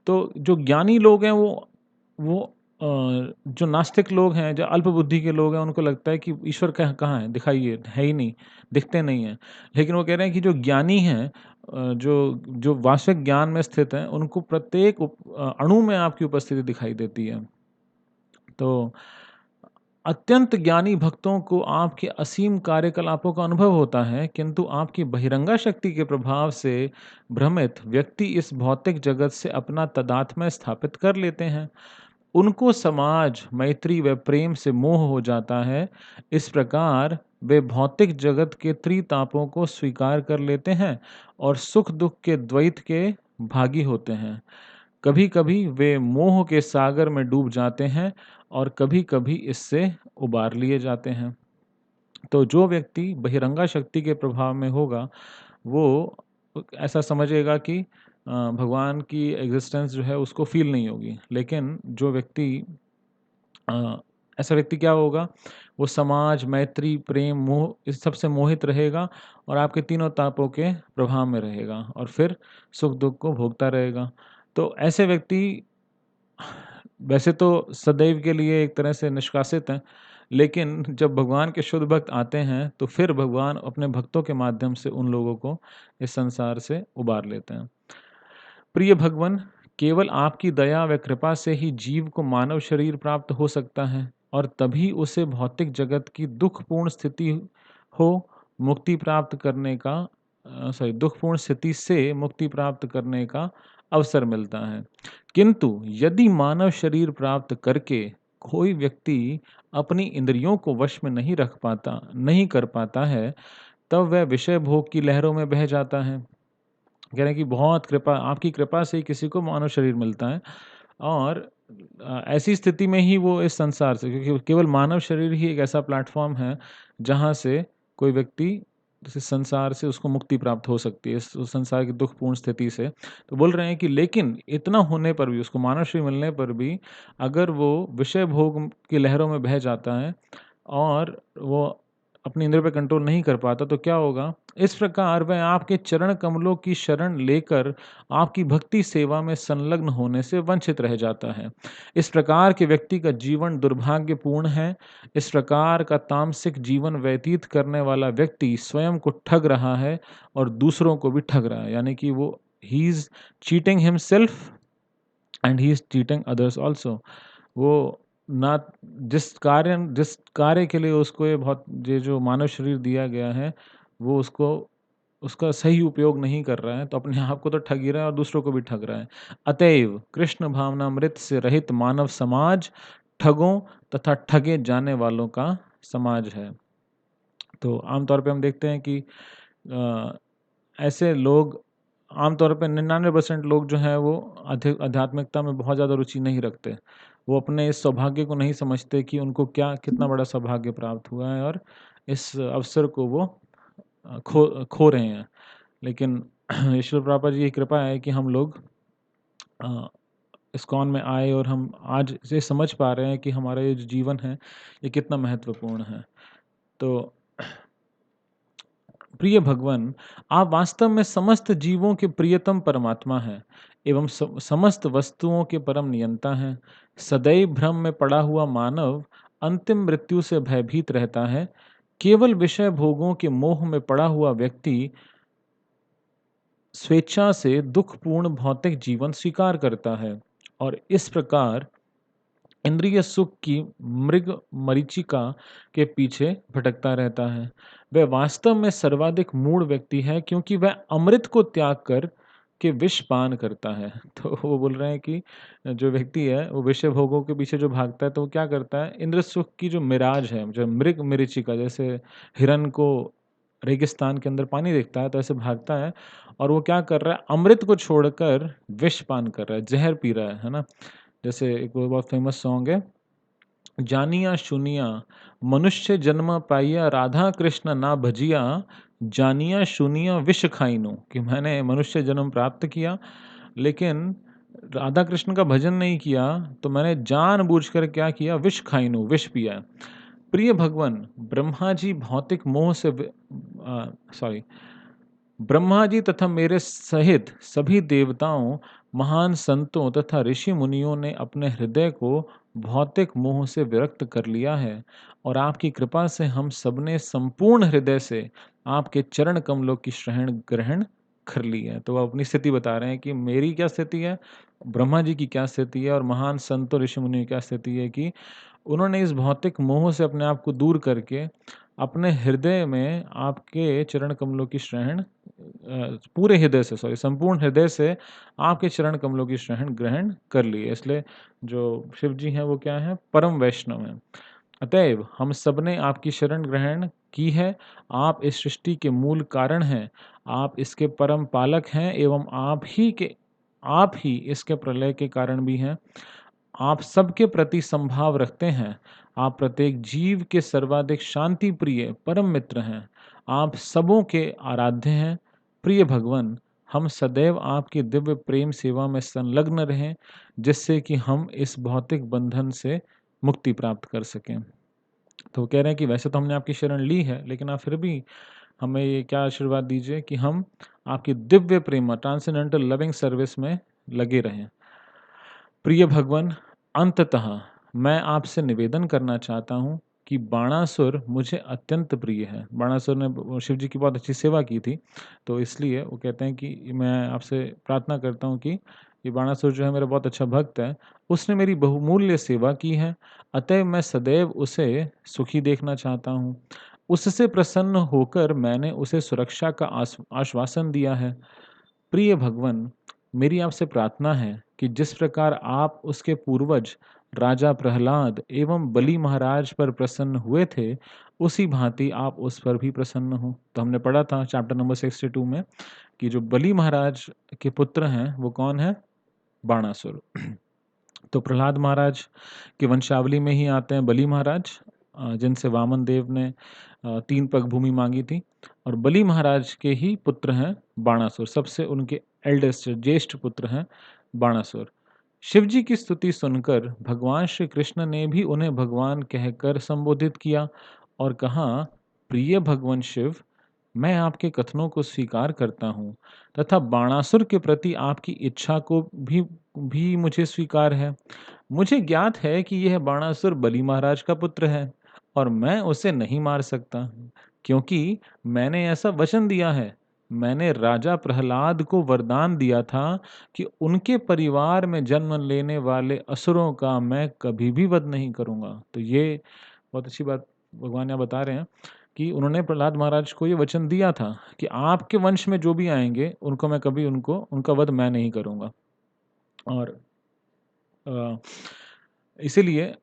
तो जो ज्ञानी लोग हैं वो जो नास्तिक लोग हैं, जो अल्प बुद्धि के लोग हैं, उनको लगता है कि ईश्वर कहाँ है? दिखाइए, है ही नहीं, दिखते नहीं हैं। लेकिन वो कह रहे हैं कि जो ज्ञानी हैं, जो जो वास्तविक ज्ञान में स्थित हैं, उनको प्रत्येक अणु में आपकी उपस्थिति दिखाई देती है। तो अत्यंत ज्ञानी भक्तों को आपके असीम कार्यकलापों का अनुभव होता है, किंतु आपकी बहिरंगा शक्ति के प्रभाव से भ्रमित व्यक्ति इस भौतिक जगत से अपना तादात्म्य स्थापित कर लेते हैं। उनको समाज, मैत्री व प्रेम से मोह हो जाता है। इस प्रकार वे भौतिक जगत के त्रितापों को स्वीकार कर लेते हैं और सुख-दुःख के द्वैत के भागी होते हैं। कभी-कभी वे मोह के सागर में डूब जाते हैं और कभी-कभी इससे उबार लिए जाते हैं। तो जो व्यक्ति बहिरंगा शक्ति के प्रभाव में होगा, वो ऐसा समझेगा कि भगवान की एग्ज़िस्टेंस जो है उसको फ़ील नहीं होगी। लेकिन जो व्यक्ति अ, ऐसा व्यक्ति क्या होगा, वो समाज, मैत्री, प्रेम, मोह इस सब से मोहित रहेगा और आपके तीनों तापों के प्रभाव में रहेगा और फिर सुख-दुःख को भोगता रहेगा। तो ऐसे व्यक्ति वैसे तो सदैव के लिए एक तरह से निष्कासित हैं, लेकिन जब भगवान के शुद्ध भक्त आते हैं, तो फिर भगवान अपने भक्तों के माध्यम से उन लोगों को इस संसार से उबार लेते हैं। प्रिय भगवन, केवल आपकी दया व कृपा से ही जीव को मानव शरीर प्राप्त हो सकता है और तभी उसे भौतिक जगत की दुखपूर्ण स्थिति हो मुक्ति प्राप्त करने का दुखपूर्ण स्थिति से मुक्ति प्राप्त करने का अवसर मिलता है। किंतु यदि मानव शरीर प्राप्त करके कोई व्यक्ति अपनी इंद्रियों को वश में नहीं कर पाता है, तब वह विषय भोग की लहरों में बह जाता है। कह रहे हैं कि बहुत कृपा आपकी कृपा से ही किसी को मानव शरीर मिलता है और ऐसी स्थिति में ही वो इस संसार से, क्योंकि केवल मानव शरीर ही एक ऐसा प्लेटफ़ॉर्म है, जहाँ से कोई व्यक्ति इस संसार से उसको मुक्ति प्राप्त हो सकती है, इस उस संसार की दुःखपूर्ण स्थिति से। तो बोल रहे हैं कि लेकिन इतना होने पर भी, उसको मानव शरीर मिलने पर भी, अगर वो विषय भोग की लहरों में बह जाता है और वो अपनी इंद्रियों पे कंट्रोल नहीं कर पाता, तो क्या होगा? इस प्रकार वह आपके चरण कमलों की शरण लेकर आपकी भक्ति सेवा में संलग्न होने से वंचित रह जाता है। इस प्रकार के व्यक्ति का जीवन दुर्भाग्यपूर्ण है। इस प्रकार का तामसिक जीवन व्यतीत करने वाला व्यक्ति स्वयं को ठग रहा है और दूसरों को भी ठग रहा है। यानी कि वो he is cheating himself and he is cheating others also. वो ना जिस कार्य के लिए उसको ये जो मानव शरीर दिया गया है, वो उसका सही उपयोग नहीं कर रहा है, तो अपने आप को तो ठग ही रहा है और दूसरों को भी ठग रहा है। अतएव कृष्ण भावनामृत से रहित मानव समाज ठगों तथा ठगे जाने वालों का समाज है। तो आम तौर पे हम देखते हैं कि अ, ऐसे लोग आम तौर पे 99% लोग जो हैं वो आध्यात्मिकता में बहुत ज़्यादा रुचि नहीं रखते। वो अपने इस सौभाग्य को नहीं समझते कि उनको क्या कितना बड़ा सौभाग्य प्राप्त हुआ है और इस अवसर को वो खो खो रहे हैं। लेकिन ईश्वर प्रभुपाद जी की कृपा है कि हम लोग अ, इस्कॉन में आए और हम आज ये समझ पा रहे हैं कि हमारा ये जो जीवन है, ये कितना महत्वपूर्ण है। तो प्रिय भगवन, आप वास्तव में समस्त जीवों के प्रियतम परमात्मा हैं एवं समस्त वस्तुओं के परम नियंता हैं। सदैव भ्रम में पड़ा हुआ मानव अंतिम मृत्यु से भयभीत रहता है। केवल विषय भोगों के मोह में पड़ा हुआ व्यक्ति स्वेच्छा से दुखपूर्ण भौतिक जीवन स्वीकार करता है और इस प्रकार इंद्रिय सुख की मृग मरीचिका के पीछे भटकता रहता है। वह वास्तव में सर्वाधिक मूढ़ व्यक्ति है क्योंकि वह अमृत को त्याग कर के विष पान करता है। तो वो बोल रहे हैं कि जो व्यक्ति है वो विषय भोगों के पीछे जो भागता है, तो वो क्या करता है, इंद्र सुख की जो मिराज है, जो मृग मरीचिका, जैसे हिरन को रेगिस्तान के अंदर पानी दिखता है तो ऐसे भागता है और वो क्या कर रहा है, अमृत को छोड़कर विष पान कर रहा है, जहर पी रहा है ना? जैसे एक वो बहुत फेमस सॉन्ग है, जानिया शुनिया मनुष्य जन्म पाइया राधा कृष्ण ना भजिया, जानिया शुनिया विष खाइनु, कि मैंने मनुष्य जन्म प्राप्त किया लेकिन राधा कृष्ण का भजन नहीं किया, तो मैंने जानबूझकर क्या किया, विष खाइनु, विष पिया। प्रिय भगवन, ब्रह्मा जी भौतिक मोह से सॉरी ब्रह्मा जी तथा मेरे सहित सभी देवताओं, महान संतों तथा ऋषि मुनियों ने अपने हृदय को भौतिक मोह से विरक्त कर लिया है और आपकी कृपा से हम सबने संपूर्ण हृदय से आपके चरण कमलों की शरण ग्रहण कर ली है। तो वह अपनी स्थिति बता रहे हैं कि मेरी क्या स्थिति है, ब्रह्मा जी की क्या स्थिति है और महान संतों ऋषि मुनियों की क्या स्थिति है कि उन्होंने इस भौतिक मोह से अपने आप को दूर करके अपने हृदय में आपके चरण कमलों की शरण पूरे हृदय से, सॉरी, संपूर्ण हृदय से आपके चरण कमलों की शरण ग्रहण कर ली है। इसलिए जो शिव जी हैं वो क्या हैं? परम वैष्णव हैं। अतएव हम सबने आपकी शरण ग्रहण की है। आप इस सृष्टि के मूल कारण हैं। आप इसके परम पालक हैं एवं आप ही इसके प्रलय के कारण भी हैं। आप सबके प्रति संभाव रखते हैं। आप प्रत्येक जीव के सर्वाधिक शांति प्रिय परम मित्र हैं। आप सबों के आराध्य हैं। प्रिय भगवन, हम सदैव आपकी दिव्य प्रेम सेवा में संलग्न रहें, जिससे कि हम इस भौतिक बंधन से मुक्ति प्राप्त कर सकें। तो वो कह रहे हैं कि वैसे तो हमने आपकी शरण ली है, लेकिन आप फिर भी हमें ये क्या आशीर्वाद दीजिए कि हम आपकी दिव्य प्रेम ट्रांसेंडेंटल लविंग सर्विस में लगे रहें। प्रिय भगवन, अंततः मैं आपसे निवेदन करना चाहता हूँ कि बाणासुर मुझे अत्यंत प्रिय है। बाणासुर ने शिव जी की बहुत अच्छी सेवा की थी, तो इसलिए वो कहते हैं कि मैं आपसे प्रार्थना करता हूँ कि ये बाणासुर जो है मेरा बहुत अच्छा भक्त है, उसने मेरी बहुमूल्य सेवा की है, अतः मैं सदैव उसे सुखी देखना चाहता हूँ। उससे प्रसन्न होकर मैंने उसे सुरक्षा का आश्वासन दिया है। प्रिय भगवन, मेरी आपसे प्रार्थना है कि जिस प्रकार आप उसके पूर्वज राजा प्रहलाद एवं बलि महाराज पर प्रसन्न हुए थे, उसी भांति आप उस पर भी प्रसन्न हो। तो हमने पढ़ा था चैप्टर नंबर 62 में कि जो बलि महाराज के पुत्र हैं वो कौन है? बाणासुर। तो प्रहलाद महाराज की वंशावली में ही आते हैं बलि महाराज, जिनसे वामन देव ने 3 पग भूमि मांगी थी, और बलि महाराज के ही पुत्र हैं बाणासुर। सबसे उनके एल्डेस्ट ज्येष्ठ पुत्र हैं बाणासुर। शिव जी की स्तुति सुनकर भगवान श्री कृष्ण ने भी उन्हें भगवान कहकर संबोधित किया और कहा, प्रिय भगवान शिव, मैं आपके कथनों को स्वीकार करता हूँ तथा बाणासुर के प्रति आपकी इच्छा को भी मुझे स्वीकार है। मुझे ज्ञात है कि यह बाणासुर बलि महाराज का पुत्र है और मैं उसे नहीं मार सकता, क्योंकि मैंने ऐसा वचन दिया है। मैंने राजा प्रहलाद को वरदान दिया था कि उनके परिवार में जन्म लेने वाले असुरों का मैं कभी भी वध नहीं करूंगा। तो ये बहुत अच्छी बात भगवान यहाँ बता रहे हैं कि उन्होंने प्रहलाद महाराज को ये वचन दिया था कि आपके वंश में जो भी आएंगे उनको मैं कभी उनका वध मैं नहीं करूंगा। और अ, इसीलिए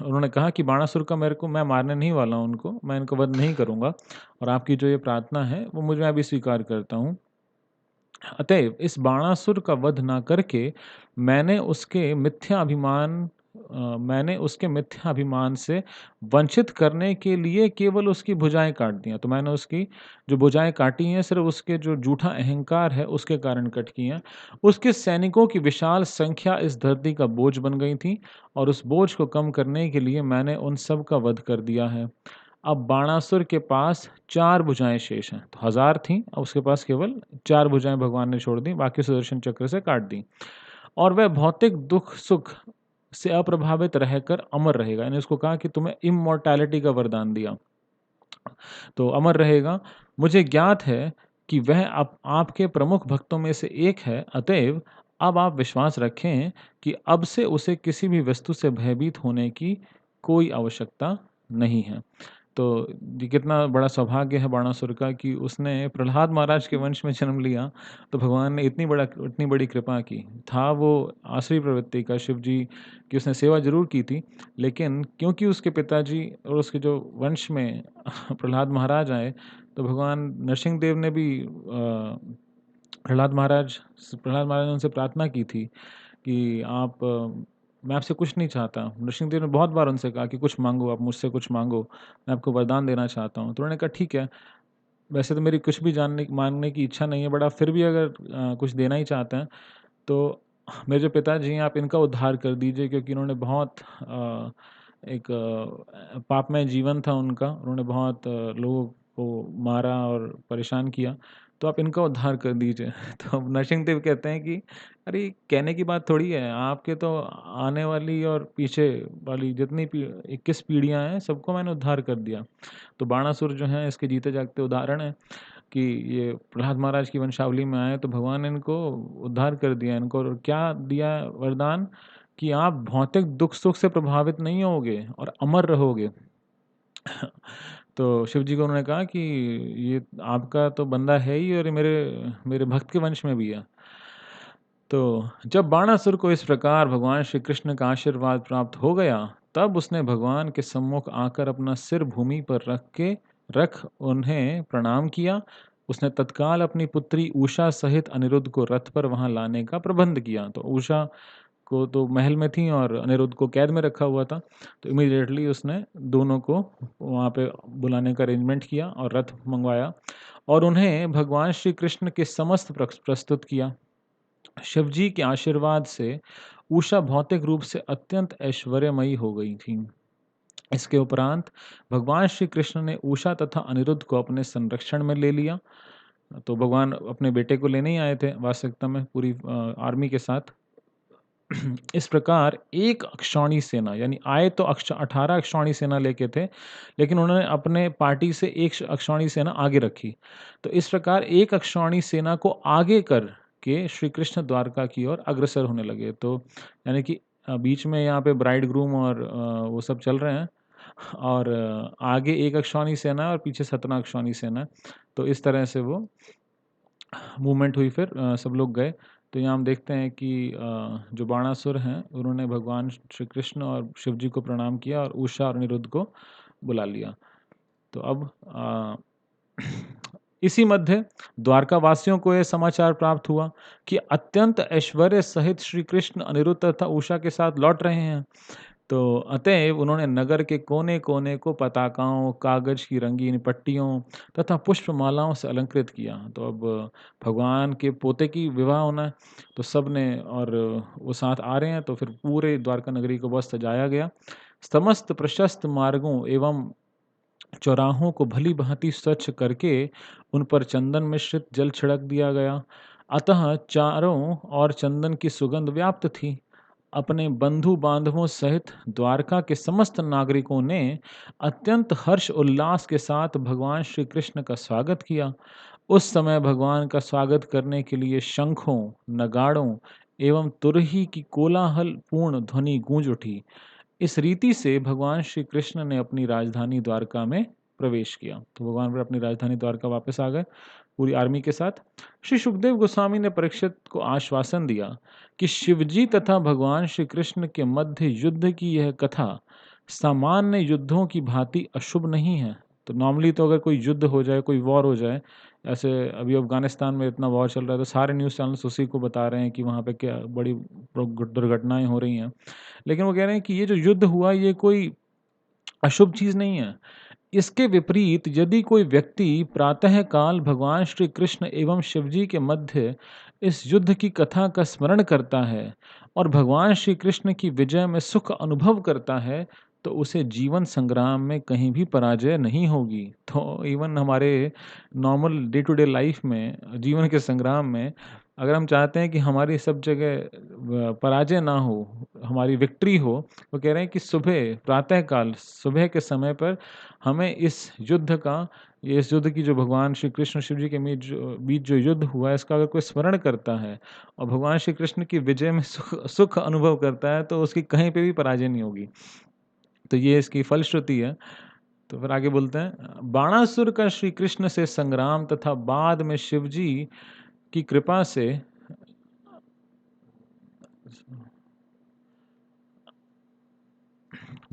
उन्होंने कहा कि बाणासुर का मेरे को मैं मारने नहीं वाला हूँ उनको, मैं इनको वध नहीं करूँगा, और आपकी जो ये प्रार्थना है वो मुझे मैं भी स्वीकार करता हूँ। अतएव इस बाणासुर का वध ना करके मैंने उसके मिथ्या अभिमान से वंचित करने के लिए केवल उसकी भुजाएं काट दी हैं। तो मैंने उसकी जो भुजाएं काटी हैं सिर्फ उसके जो झूठा अहंकार है उसके कारण कट की हैं। उसके सैनिकों की विशाल संख्या इस धरती का बोझ बन गई थी, और उस बोझ को कम करने के लिए मैंने उन सब का वध कर दिया है। अब बाणासुर के पास 4 भुजाएँ शेष हैं। तो 1000 थीं, अब उसके पास केवल 4 भुजाएँ भगवान ने छोड़ दी, बाकी सुदर्शन चक्र से काट दी। और वह भौतिक दुख-सुख से अप्रभावित रहकर अमर रहेगा। यानी उसको कहा कि तुम्हें इम्मॉर्टैलिटी का वरदान दिया, तो अमर रहेगा। मुझे ज्ञात है कि वह अब आपके प्रमुख भक्तों में से एक है, अतएव अब आप विश्वास रखें कि अब से उसे किसी भी वस्तु से भयभीत होने की कोई आवश्यकता नहीं है। तो ये कितना बड़ा सौभाग्य है बाणासुर का कि उसने प्रहलाद महाराज के वंश में जन्म लिया, तो भगवान ने इतनी बड़ी कृपा की। था वो आसुरी प्रवृत्ति का, शिव जी की उसने सेवा ज़रूर की थी, लेकिन क्योंकि उसके पिताजी और उसके जो वंश में प्रहलाद महाराज आए, तो भगवान नरसिंह देव ने भी प्रहलाद महाराज ने उनसे प्रार्थना की थी कि मैं आपसे कुछ नहीं चाहता। नरसिंहदेव ने बहुत बार उनसे कहा कि कुछ माँगो, आप मुझसे कुछ माँगो, मैं आपको वरदान देना चाहता हूँ। तो उन्होंने कहा ठीक है, वैसे तो मेरी कुछ भी जानने माँगने की इच्छा नहीं है, बट आप फिर भी अगर कुछ देना ही चाहते हैं, तो मेरे जो पिताजी हैं आप इनका उद्धार कर दीजिए, क्योंकि इन्होंने बहुत एक पापमय जीवन था उनका। उन्होंने बहुत लोगों को मारा और परेशान किया, तो आप इनका उद्धार कर दीजिए। तो नरसिंहदेव कहते हैं कि अरे कहने की बात थोड़ी है, आपके तो आने वाली और पीछे वाली जितनी 21 पीढ़ियाँ हैं सबको मैंने उद्धार कर दिया। तो बाणासुर जो हैं इसके जीते जागते उदाहरण हैं कि ये प्रहलाद महाराज की वंशावली में आए तो भगवान ने इनको उद्धार कर दिया। इनको और क्या दिया वरदान कि आप भौतिक दुख सुख से प्रभावित नहीं होगे और अमर रहोगे। तो शिव जी को उन्होंने कहा कि ये आपका तो बंदा है ही और ये मेरे मेरे भक्त के वंश में भी है। तो जब बाणासुर को इस प्रकार भगवान श्री कृष्ण का आशीर्वाद प्राप्त हो गया, तब उसने भगवान के सम्मुख आकर अपना सिर भूमि पर रख उन्हें प्रणाम किया। उसने तत्काल अपनी पुत्री उषा सहित अनिरुद्ध को रथ पर वहां लाने का प्रबंध किया। तो उषा को तो महल में थी और अनिरुद्ध को कैद में रखा हुआ था। तो इमीडिएटली उसने दोनों को वहाँ पे बुलाने का अरेंजमेंट किया और रथ मंगवाया और उन्हें भगवान श्री कृष्ण के समस्त प्रस्तुत किया। शिवजी के आशीर्वाद से उषा भौतिक रूप से अत्यंत ऐश्वर्यमयी हो गई थी। इसके उपरांत भगवान श्री कृष्ण ने उषा तथा अनिरुद्ध को अपने संरक्षण में ले लिया। तो भगवान अपने बेटे को लेने ही आए थे वास्तविकता में पूरी आर्मी के साथ। इस प्रकार एक अक्षौणी सेना यानी आए तो 18 अक्षौणी सेना लेके थे, लेकिन उन्होंने अपने पार्टी से एक अक्षौणी सेना आगे रखी। तो इस प्रकार एक अक्षौणी सेना को आगे कर के श्री कृष्ण द्वारका की ओर अग्रसर होने लगे। तो यानी कि बीच में यहाँ पे ब्राइड ग्रूम और वो सब चल रहे हैं और आगे एक अक्षौणी सेना है और पीछे 17 अक्षौणी सेना है। तो इस तरह से वो मूवमेंट हुई, फिर सब लोग गए। तो यहाँ हम देखते हैं कि जो बाणासुर हैं उन्होंने भगवान श्री कृष्ण और शिव जी को प्रणाम किया और उषा और अनिरुद्ध को बुला लिया। तो अब इसी मध्य द्वारका वासियों को यह समाचार प्राप्त हुआ कि अत्यंत ऐश्वर्य सहित श्री कृष्ण अनिरुद्ध तथा उषा के साथ लौट रहे हैं। तो अतएव उन्होंने नगर के कोने कोने को पताकाओं, कागज की रंगीन पट्टियों तथा पुष्पमालाओं से अलंकृत किया। तो अब भगवान के पोते की विवाह होना है, तो सब ने और वो साथ आ रहे हैं, तो फिर पूरे द्वारका नगरी को बस सजाया गया। समस्त प्रशस्त मार्गों एवं चौराहों को भली भांति स्वच्छ करके उन पर चंदन मिश्रित जल छिड़क दिया गया। अतः चारों ओर चंदन की सुगंध व्याप्त थी। अपने बंधु बांधवों सहित द्वारका के समस्त नागरिकों ने अत्यंत हर्ष उल्लास के साथ भगवान श्री कृष्ण का स्वागत किया। उस समय भगवान का स्वागत करने के लिए शंखों, नगाड़ों एवं तुरही की कोलाहल पूर्ण ध्वनि गूंज उठी। इस रीति से भगवान श्री कृष्ण ने अपनी राजधानी द्वारका में प्रवेश किया। तो भगवान फिर अपनी राजधानी द्वारका वापस आ गए पूरी आर्मी के साथ। श्री सुखदेव गोस्वामी ने परीक्षित को आश्वासन दिया कि शिवजी तथा भगवान श्री कृष्ण के मध्य युद्ध की यह कथा सामान्य युद्धों की भांति अशुभ नहीं है। तो नॉर्मली तो अगर कोई युद्ध हो जाए, कोई वॉर हो जाए, ऐसे अभी अफगानिस्तान में इतना वॉर चल रहा है, तो सारे न्यूज़ चैनल्स उसी को बता रहे हैं कि वहाँ पे क्या बड़ी दुर्घटनाएं हो रही हैं। लेकिन वो कह रहे हैं कि ये जो युद्ध हुआ ये कोई अशुभ चीज़ नहीं है। इसके विपरीत यदि कोई व्यक्ति प्रातः काल भगवान श्री कृष्ण एवं शिवजी के मध्य इस युद्ध की कथा का स्मरण करता है और भगवान श्री कृष्ण की विजय में सुख अनुभव करता है, तो उसे जीवन संग्राम में कहीं भी पराजय नहीं होगी। तो इवन हमारे normal day to day life में, जीवन के संग्राम में, अगर हम चाहते हैं कि हमारी सब जगह पराजय ना हो, हमारी विक्ट्री हो, वो कह रहे हैं कि सुबह प्रातः काल सुबह के समय पर हमें इस युद्ध की जो भगवान श्री कृष्ण शिव जी के बीच जो युद्ध हुआ है, इसका अगर कोई स्मरण करता है और भगवान श्री कृष्ण की विजय में सुख अनुभव करता है, तो उसकी कहीं पे भी पराजय नहीं होगी। तो ये इसकी फलश्रुति है। तो फिर आगे बोलते हैं, बाणासुर का श्री कृष्ण से संग्राम तथा बाद में शिव जी की कृपा से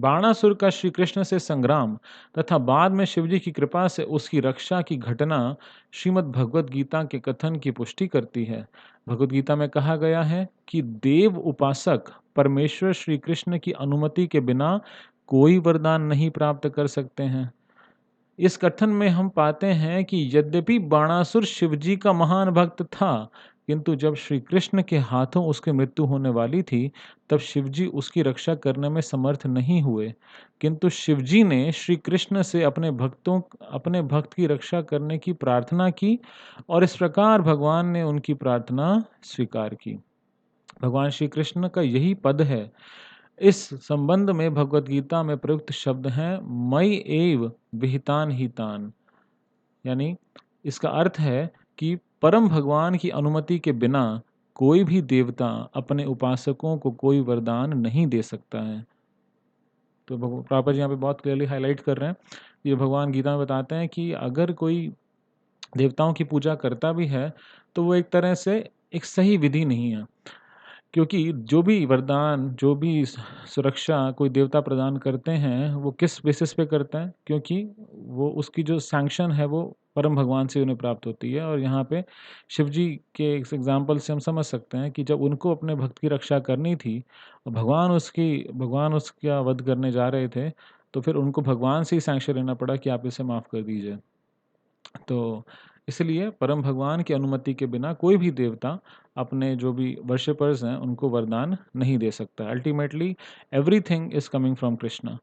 बाणासुर का श्री कृष्ण से संग्राम तथा बाद में शिवजी की कृपा से उसकी रक्षा की घटना श्रीमद् भगवद गीता के कथन की पुष्टि करती है। भगवद गीता में कहा गया है कि देव उपासक परमेश्वर श्री कृष्ण की अनुमति के बिना कोई वरदान नहीं प्राप्त कर सकते हैं। इस कथन में हम पाते हैं कि यद्यपि बाणासुर शिवजी का महान भक्त था, किंतु जब श्री कृष्ण के हाथों उसकी मृत्यु होने वाली थी, तब शिवजी उसकी रक्षा करने में समर्थ नहीं हुए। किंतु शिवजी ने श्री कृष्ण से अपने भक्त की रक्षा करने की प्रार्थना की और इस प्रकार भगवान ने उनकी प्रार्थना स्वीकार की। भगवान श्री कृष्ण का यही पद है। इस संबंध में भगवद गीता में प्रयुक्त शब्द हैं मयि एव विहितान हितान, यानी इसका अर्थ है कि परम भगवान की अनुमति के बिना कोई भी देवता अपने उपासकों को कोई वरदान नहीं दे सकता है। तो प्रभुपाद जी यहाँ पे बहुत क्लियरली हाईलाइट कर रहे हैं ये भगवान गीता में बताते हैं कि अगर कोई देवताओं की पूजा करता भी है, तो वो एक तरह से एक सही विधि नहीं है। क्योंकि जो भी वरदान, जो भी सुरक्षा कोई देवता प्रदान करते हैं, वो किस बेसिस पे करते हैं? क्योंकि वो उसकी जो सैंक्शन है, वो परम भगवान से उन्हें प्राप्त होती है। और यहाँ पे शिव जी के इस एग्ज़ाम्पल से हम समझ सकते हैं कि जब उनको अपने भक्त की रक्षा करनी थी, और भगवान उसका वध करने जा रहे थे, तो फिर उनको भगवान से ही सैंक्शन लेना पड़ा कि आप इसे माफ़ कर दीजिए। तो इसलिए परम भगवान की अनुमति के बिना कोई भी देवता अपने जो भी वर्शिपर्स हैं उनको वरदान नहीं दे सकता। Ultimately everything is coming from Krishna.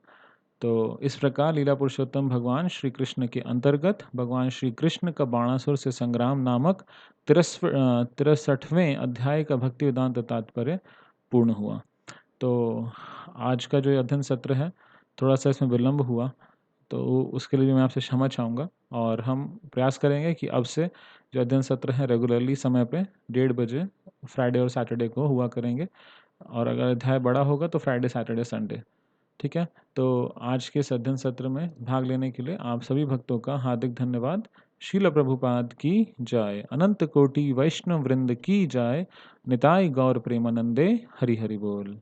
तो इस प्रकार लीला पुरुषोत्तम भगवान श्री कृष्ण के अंतर्गत भगवान श्री कृष्ण का बाणासुर से संग्राम नामक 63वें अध्याय का भक्ति वेदांत तात्पर्य पूर्ण हुआ। तो आज का जो ये अध्ययन सत्र है, थोड़ा सा इसमें विलंब हुआ, तो उसके लिए भी मैं आपसे क्षमा चाहूँगा। और हम प्रयास करेंगे कि अब से जो अध्ययन सत्र हैं रेगुलरली समय पे 1:30 बजे फ्राइडे और सैटरडे को हुआ करेंगे। और अगर अध्याय बड़ा होगा तो फ्राइडे, सैटरडे, संडे। ठीक है? तो आज के इस अध्ययन सत्र में भाग लेने के लिए आप सभी भक्तों का हार्दिक धन्यवाद। शील प्रभुपाद की जय। अनंत कोटि वैष्णव वृंद की जय। निताई गौर प्रेमानंदे। हरि हरि बोल।